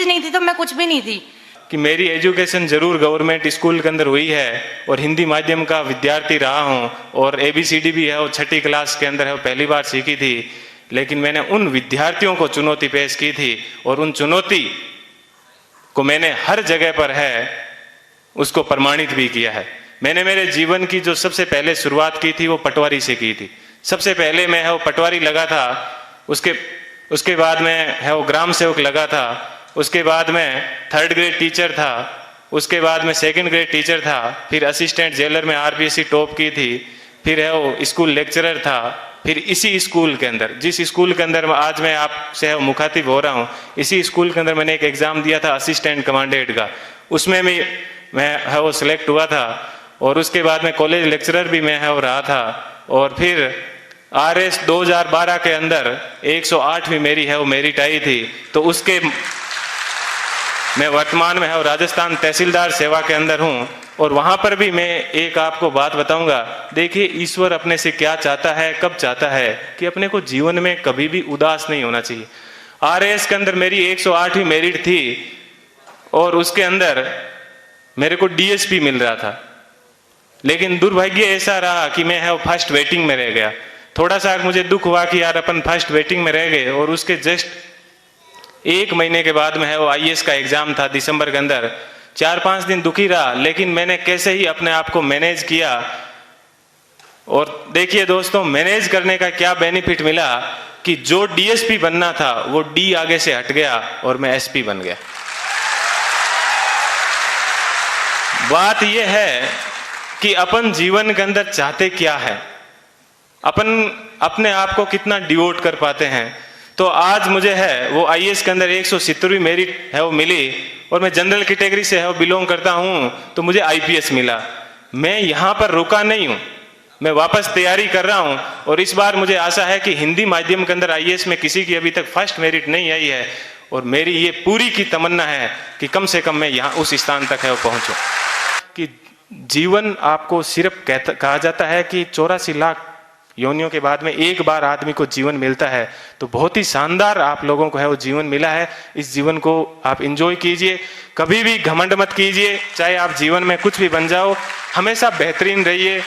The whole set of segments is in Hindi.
चीज नहीं थी तो मैं कुछ भी नहीं थी। कि मेरी एजुकेशन जरूर गवर्नमेंट स्कूल के अंदर हुई है और हिंदी माध्यम का विद्यार्थी रहा हूँ और ABCD भी है वो 6ठी क्लास के अंदर है वो पहली बार सीखी थी, लेकिन मैंने उन विद्यार्थियों को चुनौती पेश की थी और उन चुनौती को मैंने हर जगह पर है उसको प्रमाणित भी किया है। मैंने मेरे जीवन की जो सबसे पहले शुरुआत की थी वो पटवारी से की थी। सबसे पहले मैं है वो पटवारी लगा था, उसके बाद में है वो ग्राम सेवक लगा था, उसके बाद में 3rd ग्रेड टीचर था, उसके बाद में 2nd ग्रेड टीचर था, फिर असिस्टेंट जेलर में RPSC टॉप की थी, फिर है वो स्कूल लेक्चरर था, फिर इसी स्कूल के अंदर जिस स्कूल के अंदर आज मैं आपसे मुखातिब हो रहा हूँ, इसी स्कूल के अंदर मैंने एक एग्ज़ाम दिया था असिस्टेंट कमांडेंट का, उसमें भी मैं है वो सिलेक्ट हुआ था और उसके बाद में कॉलेज लेक्चरर भी मैं है वो रहा था और फिर RS 2012 के अंदर 108वीं मेरी है वो मेरिट आई थी। तो उसके मैं वर्तमान में है वो राजस्थान तहसीलदार सेवा के अंदर हूँ और वहाँ पर भी मैं एक आपको बात बताऊंगा। देखिए ईश्वर अपने से क्या चाहता है, कब चाहता है कि अपने को जीवन में कभी भी उदास नहीं होना चाहिए। RS के अंदर मेरी 108वीं मेरिट थी और उसके अंदर मेरे को DSP मिल रहा था, लेकिन दुर्भाग्य ऐसा रहा कि मैं है वो फर्स्ट वेटिंग में रह गया। थोड़ा सा मुझे दुख हुआ कि यार अपन फर्स्ट वेटिंग में रह गए और उसके जस्ट 1 महीने के बाद में है वो IAS का एग्जाम था दिसंबर के अंदर। 4-5 दिन दुखी रहा, लेकिन मैंने कैसे ही अपने आप को मैनेज किया और देखिए दोस्तों मैनेज करने का क्या बेनिफिट मिला कि जो DSP बनना था वो D आगे से हट गया और मैं SP बन गया। बात यह है कि अपन जीवन के अंदर चाहते क्या है, अपन अपने आप को कितना डिवोट कर पाते हैं। तो आज मुझे है वो IAS के अंदर 170वीं मेरिट है वो मिली और मैं जनरल कैटेगरी से है वो बिलोंग करता हूँ, तो मुझे IPS मिला। मैं यहाँ पर रुका नहीं हूँ, मैं वापस तैयारी कर रहा हूँ और इस बार मुझे आशा है कि हिंदी माध्यम के अंदर IAS में किसी की अभी तक फर्स्ट मेरिट नहीं आई है और मेरी ये पूरी की तमन्ना है कि कम से कम मैं यहाँ उस स्थान तक है वो पहुँचूँ। कि जीवन आपको सिर्फ कहा जाता है कि 84 लाख योनियों के बाद में एक बार आदमी को जीवन मिलता है, तो बहुत ही शानदार आप लोगों को है वो जीवन मिला है। इस जीवन को आप एंजॉय कीजिए, कभी भी घमंड मत कीजिए, चाहे आप जीवन में कुछ भी बन जाओ, हमेशा बेहतरीन रहिए।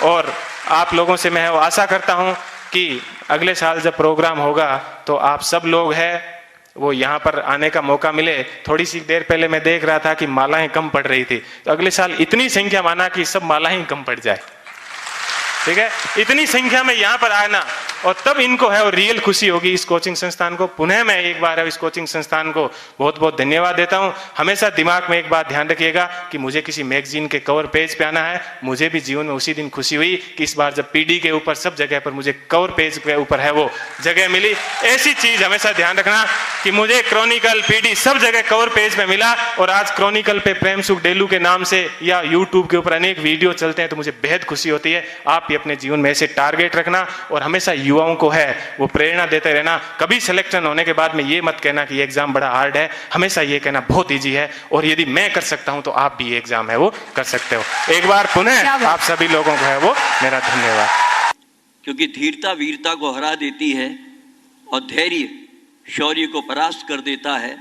और आप लोगों से मैं वो आशा करता हूँ कि अगले साल जब प्रोग्राम होगा तो आप सब लोग हैं वो यहाँ पर आने का मौका मिले। थोड़ी सी देर पहले मैं देख रहा था कि मालाएं कम पड़ रही थी, तो अगले साल इतनी संख्या माना कि सब मालाएं कम पड़ जाए, ठीक है, इतनी संख्या में यहाँ पर आना और तब इनको है और रियल खुशी होगी इस कोचिंग संस्थान को। पुनः मैं एक बार इस कोचिंग संस्थान को बहुत बहुत धन्यवाद देता हूँ। हमेशा दिमाग में एक बात ध्यान रखिएगा कि मुझे किसी मैगजीन के कवर पेज पे आना है। मुझे भी जीवन में उसी दिन खुशी हुई कि इस बार जब PD के ऊपर सब जगह पर मुझे कवर पेज के ऊपर है वो जगह मिली। ऐसी चीज हमेशा ध्यान रखना कि मुझे क्रॉनिकल PD सब जगह कवर पेज में मिला और आज क्रॉनिकल पे प्रेम सुख डेलू के नाम से या यूट्यूब के ऊपर अनेक वीडियो चलते हैं, तो मुझे बेहद खुशी होती है। आप भी अपने जीवन में ऐसे टारगेट रखना और हमेशा युवाओं को है वो प्रेरणा देते रहना। कभी सिलेक्शन होने के बाद में ये मत कहना कि ये एग्जाम बड़ा हार्ड है, हमेशा ये कहना बहुत इजी है और यदि मैं कर सकता हूं तो आप भी ये एग्जाम है वो कर सकते हो। एक बार पुनः आप सभी लोगों को है वो मेरा धन्यवाद। क्योंकि धीरता वीरता को हरा देती है और धैर्य शौर्य को परास्त कर देता है।